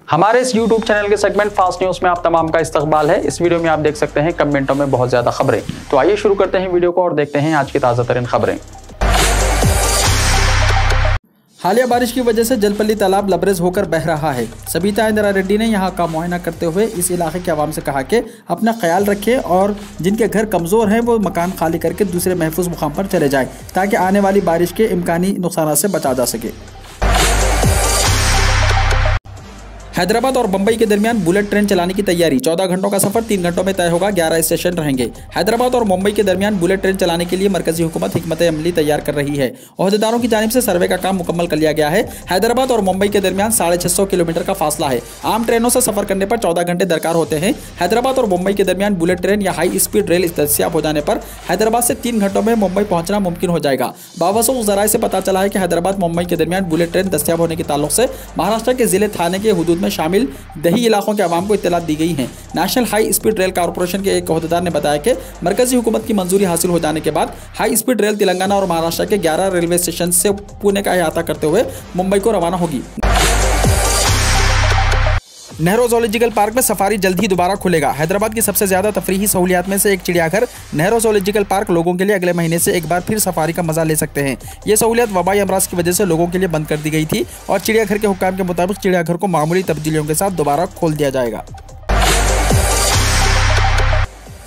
हमारे इस YouTube channel के सेगमेंट फास्ट न्यूज में आप तमाम का इस्तकबाल है। इस वीडियो में आप देख सकते हैं कमेंटों में बहुत ज्यादा खबरें। तो आइए शुरू करते हैं वीडियो को और देखते हैं आज की ताज़ा तरीन खबरें। हालिया बारिश की वजह से जलपल्ली तालाब लबरेज होकर बह रहा है। सबिता इंदिरा रेड्डी ने यहां का मुआयना करते हुए इस इलाके के आवाम से कहा कि अपना ख्याल रखें और जिनके घर कमज़ोर हैं वो मकान खाली करके दूसरे महफूज मुकाम पर चले जाएं ताकि आने वाली बारिश के इम्कानी नुकसान से बचा जा सके। हैदराबाद और मुंबई के दरमियान बुलेट ट्रेन चलाने की तैयारी। 14 घंटों का सफर 3 घंटों में तय होगा। 11 स्टेशन रहेंगे। हैदराबाद और मुंबई के दरमियान बुलेट ट्रेन चलाने के लिए मरकजी हुकूमत हिकमत अमली तैयार कर रही है। ओहदेदारों की जानिब से सर्वे का काम मुकम्मल कर लिया गया है। हैदराबाद और मुंबई के दरमियान 650 किलोमीटर का फासला है। आम ट्रेनों से सफर करने पर 14 घंटे दरकार होते हैं। हैदराबाद और मुंबई के दरमियान बुलेट ट्रेन या हाई स्पीड रेल दस्तियाब हो जाने पर हैदराबाद से 3 घंटों में मुंबई पहुंचना मुमकिन हो जाएगा। बावसूख ज़राए से पता चला है कि हैदराबाद मुंबई के दरमियान बुलेट ट्रेन दस्तियाब होने के ताल्लुक से महाराष्ट्र के जिले थाने के हुदूद में शामिल दही इलाकों के आवाम को इत्तला दी गई है। National high speed rail corporation के एक ओहदेदार ने बताया कि मरकजी हुकूमत की मंजूरी हासिल हो जाने के बाद हाई स्पीड रेल तेलंगाना और महाराष्ट्र के 11 रेलवे स्टेशन से पुणे का अहाता करते हुए मुंबई को रवाना होगी। नेहरू ज़ूलॉजिकल पार्क में सफारी जल्द ही दोबारा खुलेगा। हैदराबाद की सबसे ज्यादा तफरीही सहूलियात में से एक चिड़ियाघर नेहरू ज़ूलॉजिकल पार्क लोगों के लिए अगले महीने से एक बार फिर सफारी का मजा ले सकते हैं। ये सहूलियत वबाई अमराज की वजह से लोगों के लिए बंद कर दी गई थी और चिड़ियाघर के हुक्काम के मुताबिक चिड़ियाघर को मामूली तब्दीलियों के साथ दोबारा खोल दिया जाएगा।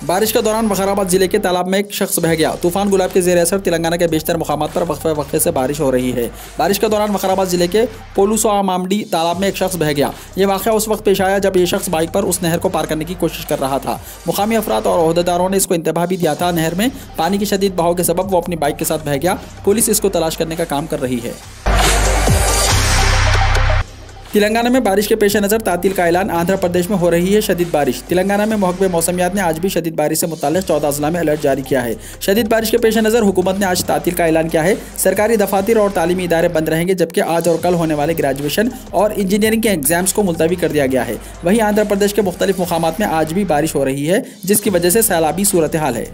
बारिश के दौरान वखाराबाद जिले के तालाब में एक शख्स बह गया। तूफान गुलाब के ज़ेर असर तेलंगाना के बेशतर मुकामात पर वक्फे से बारिश हो रही है। बारिश के दौरान वखाराबाद जिले के पोलूसो मामडी तालाब में एक शख्स बह गया। ये वाक़या उस वक्त पेश आया जब ये शख्स बाइक पर उस नहर को पार करने की कोशिश कर रहा था। मुकामी अफराद और ओहदेदारों ने इसको इंतबाह भी दिया था। नहर में पानी की शदीद बहाव के सबब वो अपनी बाइक के साथ बह गया। पुलिस इसको तलाश करने का काम कर रही है। तेलंगाना में बारिश के पेश नज़र तातील का ऐलान। आंध्र प्रदेश में हो रही है शदीद बारिश। तेलंगाना में महकमे मौसमियात ने आज भी शदीद बारिश से मुताल्लिक़ 14 अजला में अलर्ट जारी किया है। शदीद बारिश के पेश नज़र हुकूमत ने आज तातील का ऐलान किया है। सरकारी दफातर और तालीमी इदारे बंद रहेंगे जबकि आज और कल होने वाले ग्रेजुएशन और इंजीनियरिंग के एग्जाम्स को मुलतवी कर दिया गया है। वहीं आंध्र प्रदेश के मुख्तलिफ मुकामात में आज भी बारिश हो रही है जिसकी वजह से सैलाबी सूरत हाल है।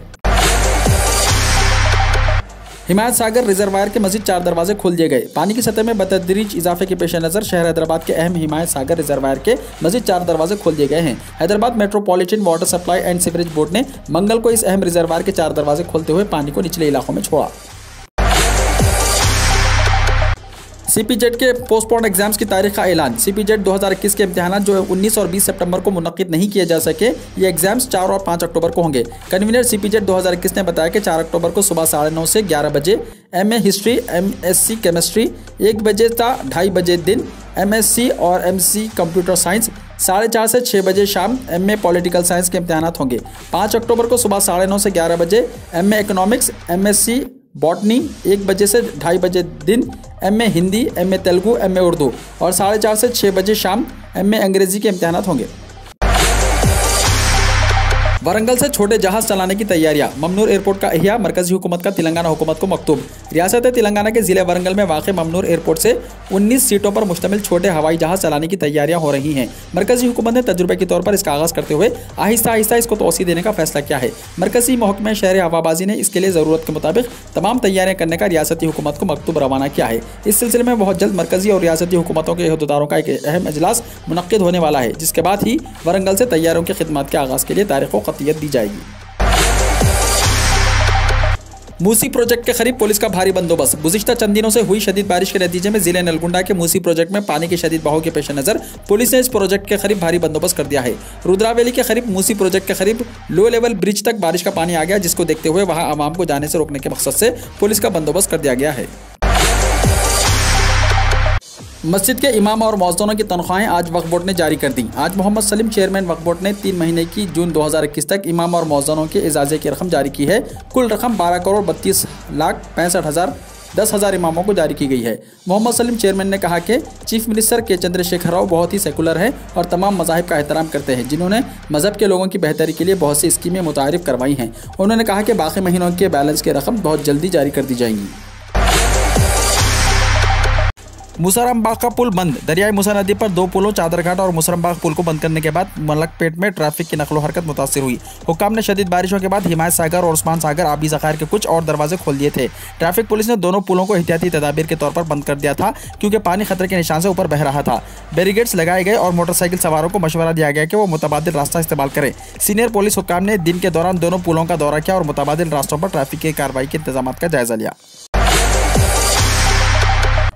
हिमायत सागर रिजर्वायर के मजीद 4 दरवाजे खोल दिए गए। पानी की सतह में बतदरीज इजाफे के पेश नज़र शहर हैदराबाद के अहम हिमायत सागर रिजर्वायर के मजीद 4 दरवाजे खोल दिए गए हैं। Hyderabad metropolitan water supply and sewerage board ने मंगल को इस अहम रिजर्वायर के 4 दरवाजे खोलते हुए पानी को निचले इलाकों में छोड़ा। CPZ के पोस्टपोन्ड एग्जाम्स की तारीख का ऐलान। CPZ 2021 के इम्तहान जो 19 और 20 सितंबर को मुनक्किद नहीं किए जा सके, ये एग्जाम्स 4 और 5 अक्टूबर को होंगे। कन्वीनर CPZ 2021 ने बताया कि 4 अक्टूबर को सुबह 9:30 से 11 बजे MA हिस्ट्री, MSc केमिस्ट्री, 1 बजे था 2:30 बजे दिन MSc और MC कंप्यूटर साइंस, 4:30 से 6 बजे शाम MA पॉलिटिकल साइंस के इम्तहान होंगे। 5 अक्टूबर को सुबह 9:30 से 11 बजे MA इकोनॉमिक्स, MSc बॉटनी, 1 बजे से 2:30 बजे दिन MA Hindi, MA Telugu, MA Urdu और 4:30 से 6 बजे शाम MA अंग्रेजी के इम्तहान होंगे। वरंगल से छोटे जहाज चलाने की तैयारियां। ममनूर एयरपोर्ट का अहिया। मरकजी हुकूमत का तेलंगाना हुकूमत को मकतूब। रियासत तेलंगाना के ज़िले वरंगल में वाक़ ममनूर एयरपोर्ट से 19 सीटों पर मुश्तमिल छोटे हवाई जहाज़ चलाने की तैयारियां हो रही हैं। मरकजी हुकूमत ने तजुर्बे के तौर पर इसका आगाज़ करते हुए आहिस्ता आहिस्ता इसको तोसी देने का फैसला किया है। मरकजी महकमे शहर हवाबाजी ने इसके लिए ज़रूरत के मुताबिक तमाम तैयारियां करने का रियासती हुकूमत को मकतूब रवाना किया है। इस सिलसिले में बहुत जल्द मरकजी और रियासती हुकूमतों के अहदेदारों का एक अहम इजलास मुनक्किद होने वाला है जिसके बाद ही वरंगल से तैयारियों की खिदमत के आगाज़ के लिए तारीख़ व क़तियत दी जाएगी। मूसी प्रोजेक्ट के करीब पुलिस का भारी बंदोबस्त। गुज़िश्ता चंद दिनों से हुई शदीद बारिश के नतीजे में जिले नलगुंडा के मूसी प्रोजेक्ट में पानी के शदीद बहाव के पेश नज़र पुलिस ने इस प्रोजेक्ट के करीब भारी बंदोबस्त कर दिया है। रुद्रावैली के करीब मूसी प्रोजेक्ट के करीब लो लेवल ब्रिज तक बारिश का पानी आ गया जिसको देखते हुए वहां आवाम को जाने से रोकने के मकसद से पुलिस का बंदोबस्त कर दिया गया है। मस्जिद के इमाम और मौज़ूनों की तनख्वाहें आज वक्फ बोर्ड ने जारी कर दी। आज मोहम्मद सलीम चेयरमैन वक्फ बोर्ड ने 3 महीने की जून 2021 तक इमाम और मौज़ूनों के एजाज़े की रकम जारी की है। कुल रकम 12,32,65,10,000 इमामों को जारी की गई है। मोहम्मद सलीम चेयरमैन ने कहा कि चीफ मिनिस्टर के चंद्रशेखर राव बहुत ही सेकुलर हैं और तमाम मज़ाहिब का एहतराम करते हैं जिन्होंने मज़हब के लोगों की बेहतरी के लिए बहुत सी स्कीमें मुतारिफ करवाई हैं। उन्होंने कहा कि बाकी महीनों के बैलेंस की रकम बहुत जल्दी जारी कर दी जाएंगी। मुसरमबाग का पुल बंद। दरियाई मुसा नदी पर 2 पुलों चादरघाट और मुसरमबाग पुल को बंद करने के बाद मलकपेट में ट्रैफिक की नकलो हरकत मुतासिर हुई। हुक्काम ने शदीद बारिशों के बाद हिमायत सागर और उस्मान सागर आबी ज़खायर के कुछ और दरवाजे खोल दिए थे। ट्रैफिक पुलिस ने दोनों पुलों को एहतियाती तदाबीर के तौर पर बंद कर दिया था क्योंकि पानी खतरे के निशान से ऊपर बह रहा था। बैरिकेड्स लगाए गए और मोटरसाइकिल सवारों को मशवरा दिया गया कि वो मुतबादिल रास्ता इस्तेमाल करें। सीनियर पुलिस हुक्काम ने दिन के दौरान दोनों पुलों का दौरा किया और मुतबादिल रास्तों पर ट्रैफिक की कार्रवाई के इंतजाम का जायजा लिया।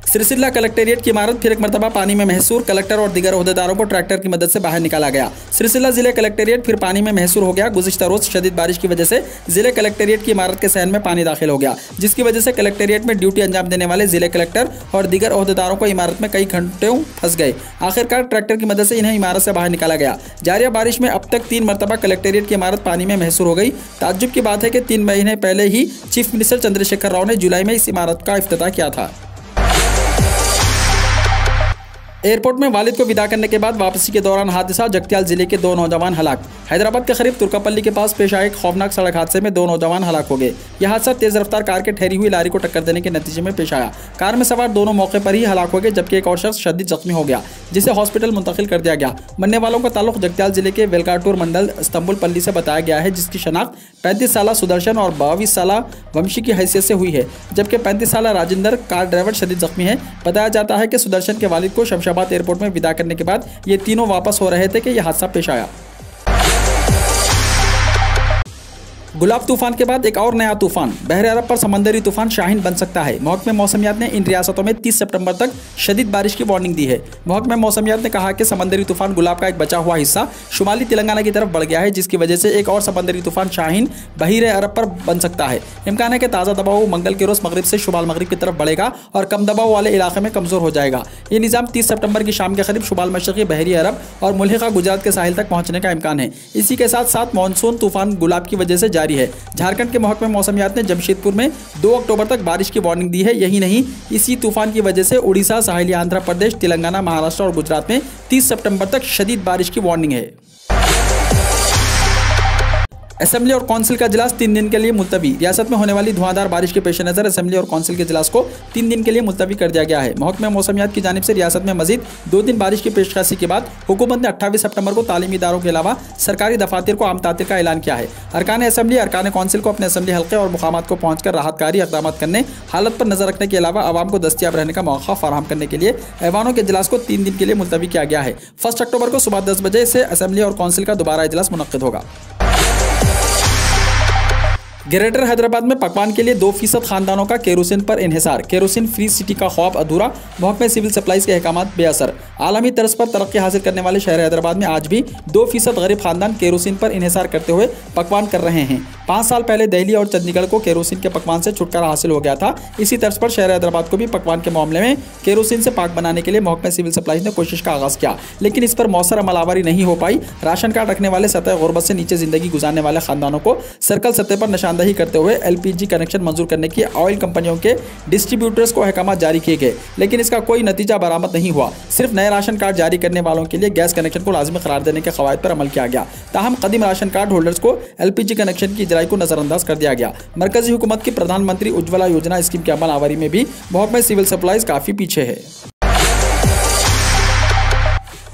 सिरसिल्ला कलेक्टेरिएट की इमारत फिर एक मरतबा पानी में महसूर। कलेक्टर और दीगर ओहदेदारों को ट्रैक्टर की मदद से बाहर निकाला गया। सिरसिल्ला जिले कलेक्टेरिएट फिर पानी में महसूर हो गया। गुज़िश्ता रोज शदीद बारिश की वजह से जिले कलेक्टेरिएट की इमारत के सहन में पानी दाखिल हो गया, जिसकी वजह से कलेक्टेरिएट में ड्यूटी अंजाम देने वाले जिले कलेक्टर और दीगर ओहदेदारों को इमारत में कई घंटों फंस गए। आखिरकार ट्रैक्टर की मदद से इन्हें इमारत से बाहर निकाला गया। जारिया बारिश में अब तक 3 मरतबा कलेक्टेरिएट की इमारत पानी में महसूर हो गई। ताज्जुब की बात है कि 3 महीने पहले ही चीफ मिनिस्टर चंद्रशेखर राव ने जुलाई में इस इमारत का इफ्तिताह किया था। एयरपोर्ट में वालिद को विदा करने के बाद वापसी के दौरान हादसा। जगत्याल जिले के 2 नौजवान हलाक। हैदराबाद के करीब तुर्कापल्ली के पास पेश आए एक खौफनाक सड़क हादसे में 2 नौजवान हलाक हो गए। यह हादसा तेज रफ्तार कार के ठहरी हुई लारी को टक्कर देने के नतीजे में पेश आया। कार में सवार दोनों मौके पर ही हलाक हो गए, जबकि एक और शख्स शदीद जख्मी हो गया, जिसे हॉस्पिटल मुंतकिल कर दिया गया। मरने वालों का ताल्लुक जगत्याल जिले के वेलकाटूर मंडल इस्तंबुल पल्ली से बताया गया है, जिसकी शनाख्त 35 साला सुदर्शन और 22 साला वंशी की हैसियत से हुई है, जबकि 35 साला राजेंद्र कार ड्राइवर शदीद जख्मी है। बताया जाता है कि सुदर्शन के वालिद को शमशाबाद एयरपोर्ट में विदा करने के बाद ये तीनों वापस हो रहे थे कि यह हादसा पेश आया। गुलाब तूफान के बाद एक और नया तूफान। बहरे अरब पर समंदरी तूफान शाहीन बन सकता है। महकमे मौसमियात ने इन रियासतों में 30 सितंबर तक शदीद बारिश की वार्निंग दी है। महकमे मौसमियात ने कहा कि समंदरी तूफान गुलाब का एक बचा हुआ हिस्सा शुमाली तेलंगाना की तरफ बढ़ गया है, जिसकी वजह से एक और समंदरी तूफान शाहीन बहरे अरब पर बन सकता है। इम्कान है कि ताज़ा दबाव मंगल के रोज मगरिब से शुमाल मगरिब की तरफ बढ़ेगा और कम दबाव वाले इलाके में कमजोर हो जाएगा। ये निज़ाम 30 सितंबर की शाम के करीब शुमाल मशरक़ी बहरी अरब और मुल्हिका गुजरात के साहिल तक पहुंचने का इम्कान है। इसी के साथ साथ मानसून तूफान गुलाब की वजह से जारी है। झारखंड के महकमे मौसमियात ने जमशेदपुर में 2 अक्टूबर तक बारिश की वार्निंग दी है। यही नहीं, इसी तूफान की वजह से उड़ीसा, साहिली आंध्र प्रदेश, तेलंगाना, महाराष्ट्र और गुजरात में 30 सितंबर तक शदीद बारिश की वार्निंग है। असेंबली और काउंसिल का इजलास 3 दिन के लिए मुलतवी। रियासत में होने वाली धुआंधार बारिश के पेश नज़र असेंबली और काउंसिल के इजलास को 3 दिन के लिए मुलतवी कर दिया गया है। महकमे मौसमियात की जानिब से रियासत में मजीद 2 दिन बारिश की पेशकशी के बाद हुकूमत ने 28 सितंबर को तालीमी इदारों के अलावा सरकारी दफातर को आम तातिर का ऐलान किया है। अरकान असेंबली, अरकान काउंसिल को अपने असेंबली हल्के और मुकामात को पहुंचकर राहतकारी इक़दाम करने, हालत पर नजर रखने के अलावा आवाम को दस्तियाब रहने का मौका फराहम करने के लिए ऐवानों के इजलास को 3 दिन के लिए मुलतवी किया गया है। 1 अक्टूबर को सुबह 10 बजे से असेंबली और काउंसिल का दोबारा इजलास मुनक्किद होगा। ग्रेटर हैदराबाद में पकवान के लिए 2% खानदानों का केरोसिन पर इन्हिसार। केरोसिन फ्री सिटी का ख्वाब अधूरा। महकमे सिविल सप्लाईज के अहकामात बेअसर। आलमी तर्ज पर तरक्की हासिल करने वाले शहर हैदराबाद में आज भी 2% गरीब खानदान केरोसिन पर इन्हिसार करते हुए पकवान कर रहे हैं। 5 साल पहले दिल्ली और चंडीगढ़ को केरोसिन के पकवान से छुटकारा हासिल हो गया था। इसी तर्ज पर शहर हैदराबाद को भी पकवान के मामले में केरोसिन से पाक बनाने के लिए महकमे सिविल सप्लाईज ने कोशिश का आगाज किया, लेकिन इस पर मौसर अमलावरी नहीं हो पाई। राशन कार्ड रखने वाले सतह गुर्बत से नीचे जिंदगी गुजारने वाले खानदानों को सर्कल सतह पर निशानदही करते हुए LPG कनेक्शन मंजूर करने की ऑयल कंपनियों के डिस्ट्रीब्यूटर्स को अहकाम जारी किए गए, लेकिन इसका कोई नतीजा बरामद नहीं हुआ। सिर्फ नए राशन कार्ड जारी करने वालों के लिए गैस कनेक्शन को लाजमी करार देने के कवायद पर अमल किया गया। ताहम कदीम राशन कार्ड होल्डर्स को LPG कनेक्शन की इजराई को नजरअंदाज कर दिया गया। मरकजी हुकूमत की प्रधानमंत्री उज्ज्वला योजना स्कीम की अमल आवरी में भी महकमा सिविल सप्लाईज काफी पीछे है।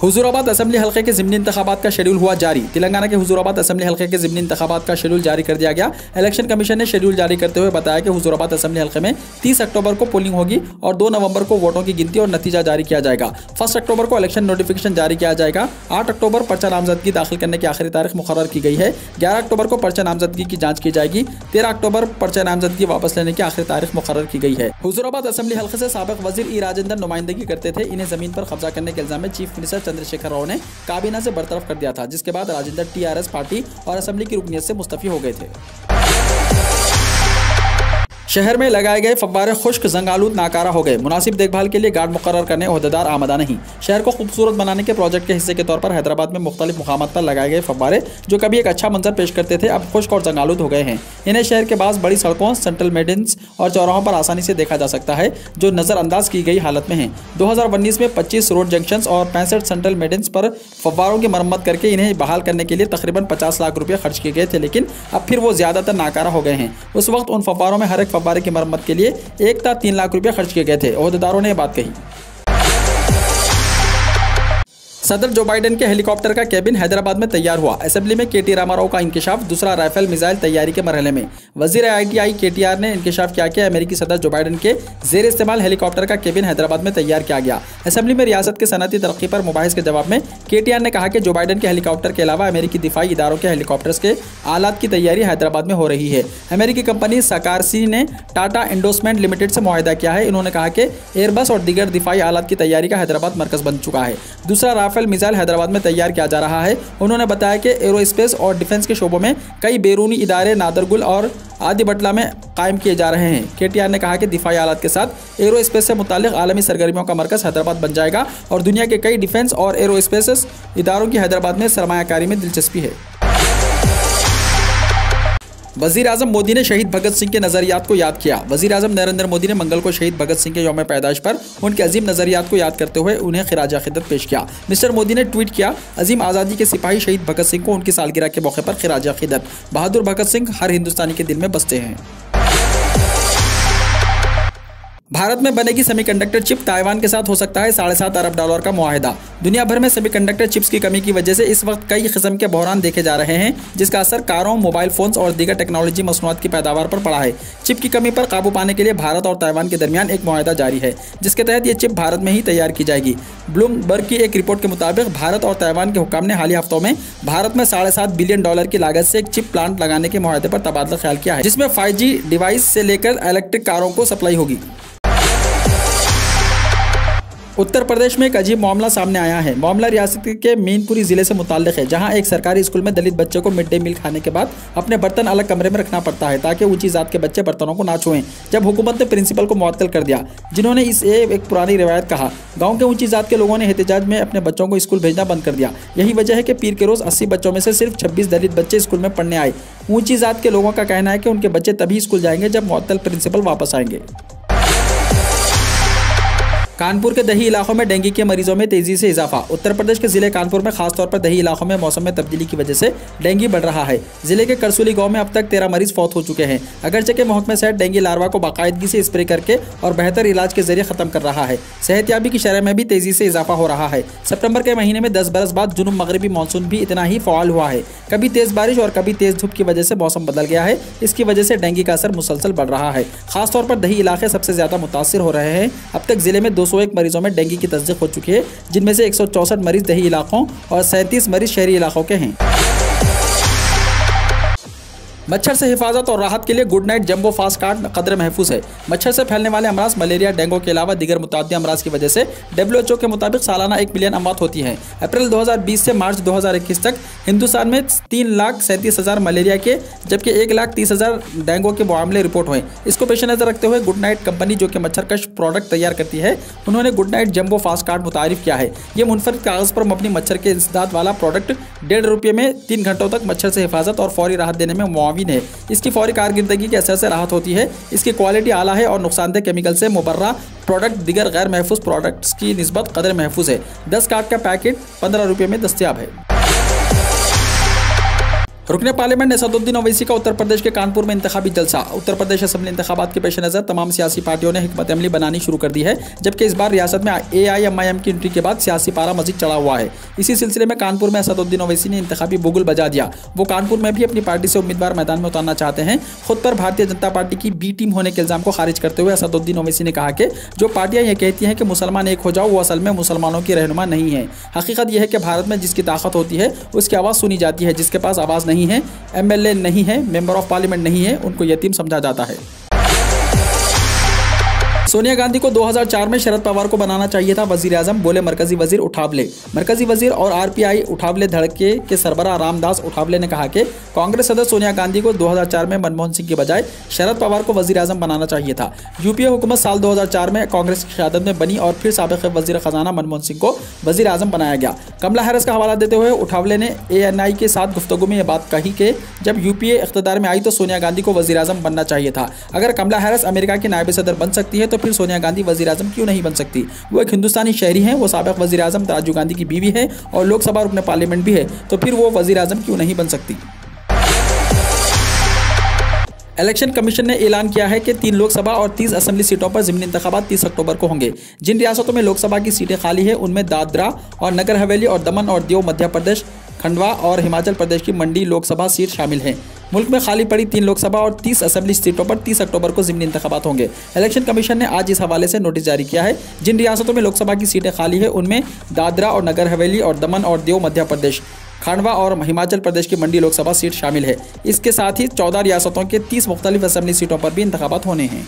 हुजूराबाद असेंबली हल्के के ज़िमनी इंतखाबात का शेड्यूल हुआ जारी। तेलंगाना के हुजूराबाद असेंबली हल्के के ज़िमनी इंतखाबात का शेड्यूल जारी कर दिया गया। इलेक्शन कमीशन ने शेड्यूल जारी करते हुए बताया कि हुजूराबाद असेंबली हल्के में 30 अक्टूबर को पोलिंग होगी और 2 नवंबर को वोटों की गिनती और नतीजा जारी किया जाएगा। 1 अक्टूबर को इलेक्शन नोटिफिकेशन जारी किया जाएगा। 8 अक्टूबर पर्चा नामजदगी दाखिल करने की आखिरी तारीख मुकर्रर की गई है। 11 अक्टूबर को पर्चा नामजदगी की जाँच की जाएगी। 13 अक्टूबर पर्चा नामजदगी वापस लेने की आखिरी तारीख मुकर्रर की गई है। हुजूराबाद असेंबली हल्के से साबिक वजीर ई राजेंद्र नुमाइंदगी करते थे। इन्हें जमीन पर कब्जा करने के इल्जाम में चीफ मिनिस्टर चंद्रशेखर राव ने काबीना से बरतरफ कर दिया था, जिसके बाद राजेंद्र TRS पार्टी और असेंबली की रुकनियत से मुस्तफी हो गए थे। शहर में लगाए गए फव्वारे खुश्क जंगालूद नाकारा हो गए। मुनासिब देखभाल के लिए गार्ड मुकर्रर करने ओहदेदार आमदा नहीं। शहर को खूबसूरत बनाने के प्रोजेक्ट के हिस्से के तौर पर हैदराबाद में मुख्तलिफ मुकामात पर लगाए गए फव्वारे, जो कभी एक अच्छा मंजर पेश करते थे, अब खुश्क और जंगालूद हो गए हैं। इन्हें शहर के पास बड़ी सड़कों, सेंट्रल मेडिन्स और चौराहों पर आसानी से देखा जा सकता है, जो नज़रअंदाज की गई हालत में हैं। 2019 में 25 रोड जंक्शंस और 65 सेंट्रल मेडिन्स पर फव्वारों की मरम्मत करके इन्हें बहाल करने के लिए तकरीबन 50 लाख रुपये खर्च किए गए थे, लेकिन अब फिर वो ज़्यादातर नाकारा हो गए हैं। उस वक्त उन फव्वारों में हर एक फव्वारे की मरम्मत के लिए 1 था 3 लाख रुपये खर्च किए गए थे। ओहदेदारों ने यह बात कही। सदर जो बाइडेन के हेलीकॉप्टर का केबिन हैदराबाद में तैयार हुआ। असेंबली में केटी रामाराव का इंकशाफ। दूसरा राइफल मिसाइल तैयारी के मरहले में। वजीर ITI KTR ने इंकशाफ किया कि अमेरिकी सदर जो बाइडेन के जेर इस्तेमाल हेलीकॉप्टर का केबिन हैदराबाद में तैयार किया गया। असेंबली में रियासत के सनअती तरक्की पर मुबाहिस के जवाब में KTR ने कहा कि जो बाइडेन के हेलीकॉप्टर के अलावा अमेरिकी दिफाई इदारों के हेलीकॉप्टर्स के आलात की तैयारी हैदराबाद में हो रही है। अमेरिकी कंपनी सकारसी ने टाटा एंडोसमेंट लिमिटेड से मुआहदा किया है। इन्होंने कहा कि एयरबस और दीगर दिफाई आलात की तैयारी का हैदराबाद मरकज बन चुका है। दूसरा राफेल मिसाइल हैदराबाद में तैयार किया जा रहा है। उन्होंने बताया कि एरोस्पेस और डिफेंस के शोबों में कई बैरूनी इदारे नादरगुल और आदि बटला में कायम किए जा रहे हैं। KTR ने कहा कि दिफाई आलात के साथ एरोस्पेस से मुताल्लिक आलमी सरगर्मियों का मरकज हैदराबाद बन जाएगा और दुनिया के कई डिफेंस और एरोस्पेस इदारों की हैदराबाद में सरमायाकारी में दिलचस्पी है। वज़ीर आज़म मोदी ने शहीद भगत सिंह के नज़रियात को याद किया। वज़ीर आज़म नरेंद्र मोदी ने मंगल को शहीद भगत सिंह के यौम पैदाइश पर उनके अजीम नज़रियात को याद करते हुए उन्हें खिराज अक़ीदत पेश किया। मिस्टर मोदी ने ट्वीट किया, अजीम आज़ादी के सिपाही शहीद भगत सिंह को उनकी सालगिरह के मौके पर खिराज अक़ीदत। बहादुर भगत सिंह हर हिंदुस्तानी के दिल में बसते हैं। भारत में बनेगी सेमीकंडक्टर चिप। ताइवान के साथ हो सकता है $7.5 अरब का मुआहिदा। दुनिया भर में सेमीकंडक्टर चिप्स की कमी की वजह से इस वक्त कई किस्म के बहरान देखे जा रहे हैं, जिसका असर कारों, मोबाइल फोन्स और दीगर टेक्नोलॉजी मसनूआत की पैदावार पर पड़ा है। चिप की कमी पर काबू पाने के लिए भारत और ताइवान के दरमियान एक मुआहिदा जारी है, जिसके तहत ये चिप भारत में ही तैयार की जाएगी। ब्लूमबर्ग की एक रिपोर्ट के मुताबिक भारत और ताइवान के हुक्काम ने हालिया हफ्तों में भारत में $7.5 बिलियन की लागत से एक चिप प्लांट लगाने के मुआहिदे पर तबादला ख्याल किया है, जिसमें 5G डिवाइस से लेकर इलेक्ट्रिक कारों को सप्लाई होगी। उत्तर प्रदेश में एक अजीब मामला सामने आया है। मामला रियासत के मीनपुरी जिले से मुताल्लिक है, जहां एक सरकारी स्कूल में दलित बच्चे को मिड डे मील खाने के बाद अपने बर्तन अलग कमरे में रखना पड़ता है ताकि ऊंची जात के बच्चे बर्तनों को ना छुएं। जब हुकूमत ने प्रिंसिपल को मुअत्तल कर दिया, जिन्होंने इसे एक पुरानी रिवायत कहा। गाँव के ऊंची जात के लोगों ने एहतजाज में अपने बच्चों को स्कूल भेजना बंद कर दिया। यही वजह है कि पीर के रोज 80 बच्चों में से सिर्फ 26 दलित बच्चे स्कूल में पढ़ने आए। ऊंची जात के लोगों का कहना है कि उनके बच्चे तभी स्कूल जाएंगे जब मुअत्तल प्रिंसिपल वापस आएंगे। कानपुर के दही इलाकों में डेंगू के मरीजों में तेजी से इजाफा। उत्तर प्रदेश के जिले कानपुर में खासतौर पर दही इलाकों में मौसम में तब्दीली की वजह से डेंगू बढ़ रहा है। जिले के करसुली गांव में अब तक 13 मरीज फौत हो चुके हैं। अगरचे के महकमे सेहत डेंगू लार्वा को बाकायदगी से स्प्रे करके और बेहतर इलाज के जरिए खत्म कर रहा है। सेहतयाबी की शरह में भी तेजी से इजाफा हो रहा है। सितंबर के महीने में 10 बरस बाद जुनूब मगरबी मानसून भी इतना ही फ़आल हुआ है। कभी तेज बारिश और कभी तेज धूप की वजह से मौसम बदल गया है। इसकी वजह से डेंगू का असर मुसलसल बढ़ रहा है। खासतौर पर दही इलाके सबसे ज्यादा मुतासिर हो रहे हैं। अब तक जिले में 201 मरीजों में की तस्दीक हो चुकी है, जिनमें से 164 मरीज दही इलाकों और 37 मरीज शहरी इलाकों के हैं। मच्छर से हिफाजत और राहत के लिए good Knight Jumbo Fast card कदर महफूज है। मच्छर से फैलने वाले अमराज मलेरिया, डेंगू के अलावा दीगर मुताद्दी अमराज की वजह से WHO के मुताबिक सालाना 1 मिलियन अमवात होती हैं। अप्रैल 2020 से मार्च 2021 तक हिंदुस्तान में 3,37,000 मलेरिया के जबकि 1,30,000 डेंगू के मामले रिपोर्ट हुए। इसको पेश नज़र रखते हुए गुड नाइट कंपनी, जो कि मच्छरकश प्रोडक्ट तैयार करती है, उन्होंने Good Knight Jumbo Fast Card मुतारिफ किया है। ये मुनफरद कागज़ पर मबनी मच्छर के इंसदाद वाला प्रोडक्ट ₹1.5 में 3 घंटों तक मच्छर से हिफाजत और फौरी राहत देने में मुआविन है। इसकी फौरी कारकर्दगी के असर से राहत होती है। इसकी क्वालिटी आला है और नुकसानदेह केमिकल से मुबर्रा प्रोडक्ट दीगर गैर महफूज प्रोडक्ट्स की निस्बत कदर महफूज है। 10 कार्ड का पैकेट ₹15 में दस्तयाब है। रुकने पार्लियामेंट असदुद्दीन ओवैसी का उत्तर प्रदेश के कानपुर में इंतखाबी जलसा। उत्तर प्रदेश असेंबली इंतखाबात के पेश नज़र तमाम सियासी पार्टियों ने हिकमत अमली बनानी शुरू कर दी है, जबकि इस बार रियासत में AIMIM की एंट्री के बाद सियासी पारा मजीद चढ़ा हुआ है। इसी सिलसिले में कानपुर में असदुद्दीन ओवैसी ने इंतखाबी बुगुल बजा दिया। वो कानपुर में भी अपनी पार्टी से उम्मीदवार मैदान में उतारना चाहते हैं। खुद पर भारतीय जनता पार्टी की B टीम होने के इल्ज़ाम को खारिज करते हुए असदुद्दीन ओवैसी ने कहा कि जो पार्टियां ये कहती हैं कि मुसलमान एक हो जाओ, वो असल में मुसलमानों की रहनुमा नहीं है। हकीकत यह है कि भारत में जिसकी ताकत होती है उसकी आवाज़ सुनी जाती है, जिसके पास आवाज़ नहीं है, MLA नहीं है, मेंबर ऑफ पार्लियामेंट नहीं है, उनको यतीम समझा जाता है। सोनिया गांधी को 2004 में शरद पवार को बनाना चाहिए था वजीर आजम, बोले मरकजी वजीर उठावले। मरकजी वजीर और RPI उठावले धड़के के सरबराह रामदास उठावले ने कहा कि कांग्रेस सदस्य सोनिया गांधी को 2004 में मनमोहन सिंह के बजाय शरद पवार को वजीर आजम बनाना चाहिए था। UPA हुकूमत साल 2004 में कांग्रेस की क़यादत में बनी और फिर साबिक़ वजीर खजाना मनमोहन सिंह को वजीर आजम बनाया गया। कमला हैरिस का हवाला देते हुए उठावले ने ANI के साथ गुफ्तगू में यह बात कही कि जब UPA इख्तिदार में आई तो सोनिया गांधी को वजीर आजम बनना चाहिए था। अगर कमला हैरिस अमेरिका की नायब सदर बन सकती है तो फिर सोनिया गांधी वजीर आजम क्यों नहीं बन सकती? वो एक हिंदुस्तानी शहरी हैं, वो साबिक़ वजीर आजम राजीव गांधी की बीवी है और लोकसभा रुकन पार्लियामेंट भी है, तो फिर वो वजीर आजम क्यों नहीं बन सकती? इलेक्शन कमीशन ने ऐलान किया है कि 3 लोकसभा और 30 असेंबली सीटों पर ज़मीनी इंतखाबात 30 अक्टूबर को होंगे। जिन रियासतों में लोकसभा की सीटें खाली है उनमें दादरा और नगर हवेली और दमन और दीव मध्य प्रदेश, खंडवा और हिमाचल प्रदेश की मंडी लोकसभा सीट शामिल हैं। मुल्क में खाली पड़ी 3 लोकसभा और 30 असेंबली सीटों पर 30 अक्टूबर को ज़मीनी इंतखाबात होंगे। इलेक्शन कमीशन ने आज इस हवाले से नोटिस जारी किया है। जिन रियासतों में लोकसभा की सीटें खाली है उनमें दादरा और नगर हवेली और दमन और दीव मध्य प्रदेश, खंडवा और हिमाचल प्रदेश की मंडी लोकसभा सीट शामिल है। इसके साथ ही 14 रियासतों के 30 मुख्तलिफ असेंबली सीटों पर भी इंतखाबात होने हैं।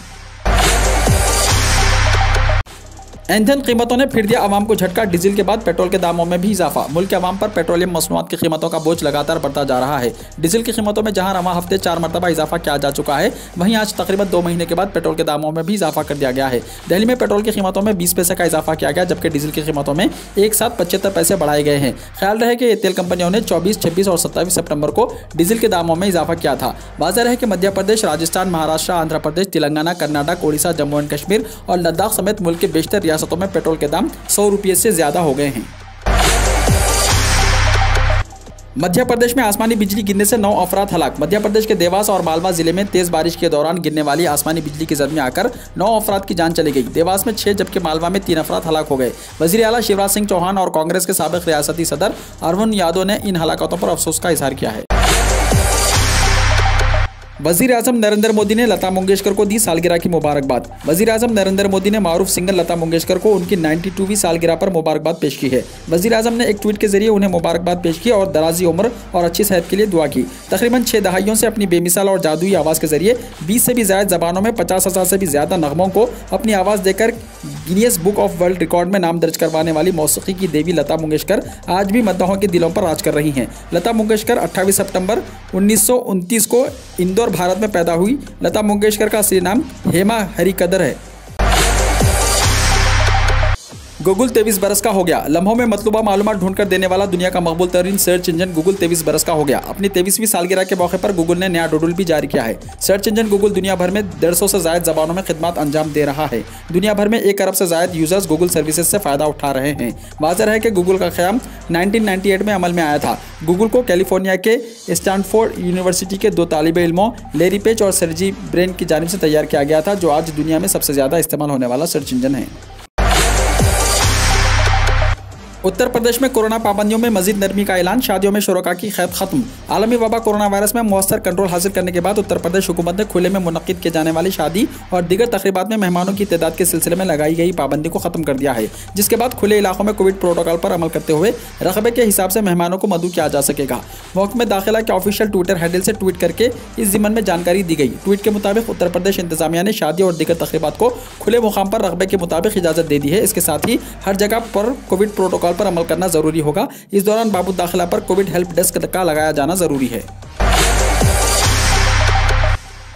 ईंधन कीमतों ने फिर दिया आवाम को झटका। डीजल के बाद पेट्रोल के दामों में भी इजाफा। मुल्क के आवाम पर पेट्रोलियम मसनूआत की कीमतों का बोझ लगातार बढ़ता जा रहा है। डीजल की कीमतों में जहां रवा हफ्ते 4 मरतबा इजाफा किया जा चुका है, वहीं आज तकरीबन 2 महीने के बाद पेट्रोल के दामों में भी इजाफा कर दिया गया है। दिल्ली में पेट्रोल की कीमतों में 20 पैसे का इजाफा किया गया, जबकि डीजल की कीमतों में एक साथ 75 पैसे बढ़ाए गए हैं। ख्याल रहे कि तेल कंपनियों ने 24, 26 और 27 सितंबर को डीजल के दामों में इजाफा किया था। वाज़ेह है कि मध्य प्रदेश, राजस्थान, महाराष्ट्र, आंध्र प्रदेश, तेलंगाना, कर्नाटक, ओडिशा, जम्मू एंड कश्मीर और लद्दाख समेत मुल्क के बेशतर रियासतों में पेट्रोल के दाम 100 रुपये से ज्यादा हो गए हैं। मध्य प्रदेश में आसमानी बिजली गिरने से 9 अफराद हलाक। मध्य प्रदेश के देवास और मालवा जिले में तेज बारिश के दौरान गिरने वाली आसमानी बिजली की जद में आकर 9 अफराद की जान चली गई। देवास में 6 जबकि मालवा में 3 अफराद हलाक हो गए। वजीर आला शिवराज सिंह चौहान और कांग्रेस के साबिक रियासती सदर अरविंद यादव ने इन हलाकतों पर अफसोस का इजहार किया है। वज़ीर आज़म नरेंद्र मोदी ने लता मंगेशकर को दी सालगिरह की मुबारकबाद। वज़ीर आज़म नरेंद्र मोदी ने मारूफ सिंगर लता मंगेशकर को उनकी 92वीं सालगिरह पर मुबारकबाद पेश की है। वज़ीर आज़म ने एक ट्वीट के जरिए उन्हें मुबारकबाद पेश की और दराजी उम्र और अच्छी सेहत के लिए दुआ की। तकरीबन 6 दहाइयों से अपनी बेमिसाल और जादुई आवाज़ के जरिए 20 से भी ज़्यादा ज़बानों में 50,000 से भी ज़्यादा नगमों को अपनी आवाज़ देकर Guinness book of world record में नाम दर्ज करवाने वाली मौसीकी की देवी लता मंगेशकर आज भी मद्दाहों के दिलों पर राज कर रही हैं। लता मंगेशकर 28 सितंबर 1929 को इंदौर, भारत में पैदा हुई। लता मंगेशकर का असली नाम हेमा हरिकदर है। गूगल 23 बरस का हो गया। लम्हों में मतलूबा मालूमात ढूंढकर देने वाला दुनिया का मकबूल तरीन सर्च इंजन गूगल 23 बरस का हो गया। अपनी 23वीं सालगिरह के मौके पर गूगल ने नया डूडल भी जारी किया है। सर्च इंजन गूगल दुनिया भर में 150 से ज़ायद ज़बानों में खिदमत अंजाम दे रहा है। दुनिया भर में 1 अरब से ज़ायद यूजर्स गूगल सर्विसेज से फ़ायदा उठा रहे हैं। वाज़ेह है कि गूगल का क़याम 1998 में अमल में आया था। गूगल को कैलिफोर्निया के स्टैनफोर्ड यूनिवर्सिटी के 2 तालिबे इल्मों लैरी पेज और सर्जी ब्रेन की जानिब से तैयार किया गया था, जो आज दुनिया में सबसे ज़्यादा इस्तेमाल होने वाला सर्च इंजन है। उत्तर प्रदेश में कोरोना पाबंदियों में मजीद नरमी का ऐलान। शादियों में शुरका की क़ैद खत्म। आलमी वबा कोरोना वायरस में मौसर कंट्रोल हासिल करने के बाद उत्तर प्रदेश हुकूमत ने खुले में मुनक़िद किए जाने वाली शादी और दीगर तक़रीबात में मेहमानों की तादाद के सिलसिले में लगाई गई पाबंदी को ख़त्म कर दिया है, जिसके बाद खुले इलाकों में कोविड प्रोटोकॉल पर अमल करते हुए रकबे के हिसाब से मेहमानों को मदऊ किया जा सकेगा। महकमे दाखिला के ऑफिशियल ट्विटर हैंडल से ट्वीट करके इस ज़िम्मन में जानकारी दी गई। ट्वीट के मुताबिक उत्तर प्रदेश इंतजामिया ने शादी और दीगर तक़रीबात को खुले मुकाम पर रकबे के मुताबिक इजाज़त दे दी है। इसके साथ ही हर जगह पर कोविड प्रोटोकॉल पर अमल करना ज़रूरी होगा। इस दौरान बाबू दाखिला पर कोविड हेल्प डेस्क का लगाया जाना जरूरी है।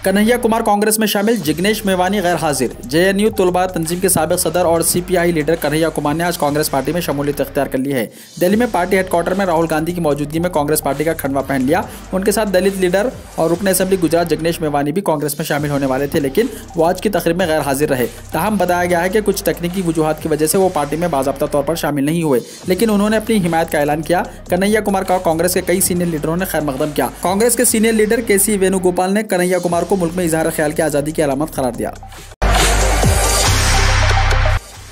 कन्हैया कुमार कांग्रेस में शामिल, जिग्नेश मेवानी गैर हाजिर। जेएनयू तलबा तंजीम के साबिक सदर और सीपीआई लीडर कन्हैया कुमार ने आज कांग्रेस पार्टी में शमूलियत इख्तियार कर ली है। दिल्ली में पार्टी हेडक्वार्टर में राहुल गांधी की मौजूदगी में कांग्रेस पार्टी का खंडवा पहन लिया। उनके साथ दलित लीडर और रुकन असेंबली गुजरात जिग्नेश मेवानी भी कांग्रेस में शामिल होने वाले थे, लेकिन वो आज की तकरीब में गैर हाजिर रहे। ताहम बताया गया है कि कुछ तकनीकी वजूहात की वजह से वो पार्टी में बाज़ाब्ता तौर पर शामिल नहीं हुए, लेकिन उन्होंने अपनी हिमायत का ऐलान किया। कन्हैया कुमार का कांग्रेस के कई सीनियर लीडरों ने खैर मकदम किया। कांग्रेस के सीनियर लीडर केसी वेणुगोपाल ने कन्हैया कुमार को मुल्क में इजहार ख्याल की आज़ादी की अलामत करार दिया।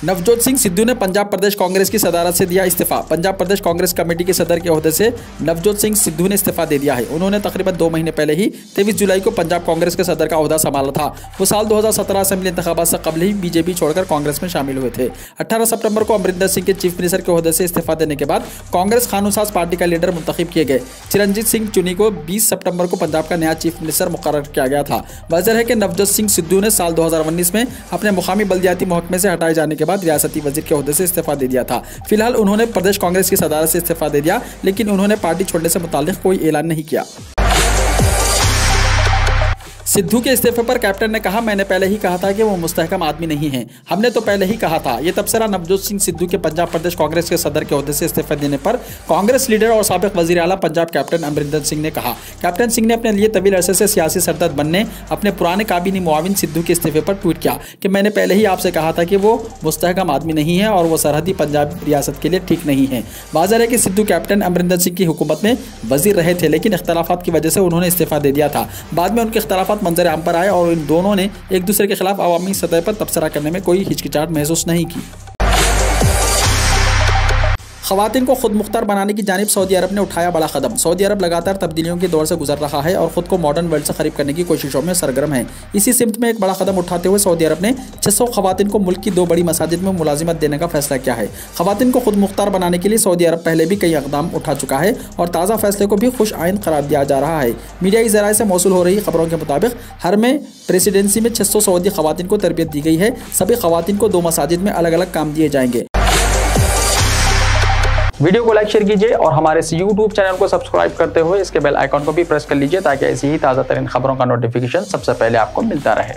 नवजोत सिंह सिद्धू ने पंजाब प्रदेश कांग्रेस की सदारत से दिया इस्तीफा। पंजाब प्रदेश कांग्रेस कमेटी के सदर के ओहदे से नवजोत सिंह सिद्धू ने इस्तीफा दे दिया है। उन्होंने तकरीबन 2 महीने पहले ही 23 जुलाई को पंजाब कांग्रेस के सदर का ओहदा संभाला था। वो साल 2017 असेंबली इंतखाबात से कबल ही बीजेपी छोड़कर कांग्रेस में शामिल हुए थे। 18 सितंबर को अमरिंदर सिंह के चीफ मिनिस्टर के ओहदे से इस्तीफा देने के बाद कांग्रेस खानूसाज पार्टी का लीडर मुंतखब किए गए। चिरंजीत सिंह चुनी को 20 सितंबर को पंजाब का नया चीफ मिनिस्टर मुकर्रर किया गया था। वाज़ेह है कि नवजोत सिंह सिद्धू ने साल 2019 में अपने मुकामी बल्दियाती महकमे से हटाए जाने के बाद रियासती वजीर ओहदे से इस्तीफा दे दिया था। फिलहाल उन्होंने प्रदेश कांग्रेस की सदारत से इस्तीफा दे दिया, लेकिन उन्होंने पार्टी छोड़ने से मुताल्लिक कोई ऐलान नहीं किया। सिद्धू के इस्तीफे पर कैप्टन ने कहा, मैंने पहले ही कहा था कि वो मुस्तहकम आदमी नहीं हैं। हमने तो पहले ही कहा था। ये तबसरा नवजोत सिंह सिद्धू के पंजाब प्रदेश कांग्रेस के सदर के ओहदे से इस्तीफा देने पर कांग्रेस लीडर और साबिक वजीर आला पंजाब कैप्टन अमरिंदर सिंह ने कहा। कैप्टन सिंह ने अपने लिए तवील अरसे से सियासी सरदर्द बनने अपने पुराने काबीनी मुआविन सिद्धू के इस्तीफे पर ट्वीट किया कि मैंने पहले ही आपसे कहा था कि वो मुस्तहकम आदमी नहीं है और वो सरहदी पंजाब रियासत के लिए ठीक नहीं है। वाज़ेह है कि सिद्धू कैप्टन अमरिंदर सिंह की हुकूमत में वजीर रहे थे, लेकिन इख्तलाफात की वजह से उन्होंने इस्तीफा दे दिया था। बाद में उनके इख्तलाफात बात मंजर आम पर आए और इन दोनों ने एक दूसरे के खिलाफ अवामी सतह पर तबसरा करने में कोई हिचकिचाहट महसूस नहीं की। ख़वातीन को खुद मुख्तार बनाने की जानिब सऊदी अरब ने उठाया बड़ा कदम। सऊदी अरब लगातार तब्दीलियों के दौर से गुजर रहा है और ख़ुद को मॉडर्न वर्ल्ड से करीब करने की कोशिशों में सरगर्म है। इसी सिमत में एक बड़ा कदम उठाते हुए सऊदी अरब ने 600 ख़वातीन को मुल्क की 2 बड़ी मसाजिद में मुलाजिमत देने का फैसला किया है। ख़वातीन को खुद मुख्तार बनाने के लिए सऊदी अरब पहले भी कई इक़दाम उठा चुका है और ताज़ा फैसले को भी खुश आइन करार दिया जा रहा है। मीडियाई ज़राए से मौसूल हो रही खबरों के मुताबिक हर में प्रेसिडेंसी में 600 सऊदी ख़वातीन को तरबियत दी गई है। सभी ख़वातीन को 2 मसाजिद में अलग अलग काम दिए जाएंगे। वीडियो को लाइक शेयर कीजिए और हमारे इस YouTube चैनल को सब्सक्राइब करते हुए इसके बेल आइकॉन को भी प्रेस कर लीजिए ताकि ऐसी ही ताज़ा तरीन खबरों का नोटिफिकेशन सबसे पहले आपको मिलता रहे।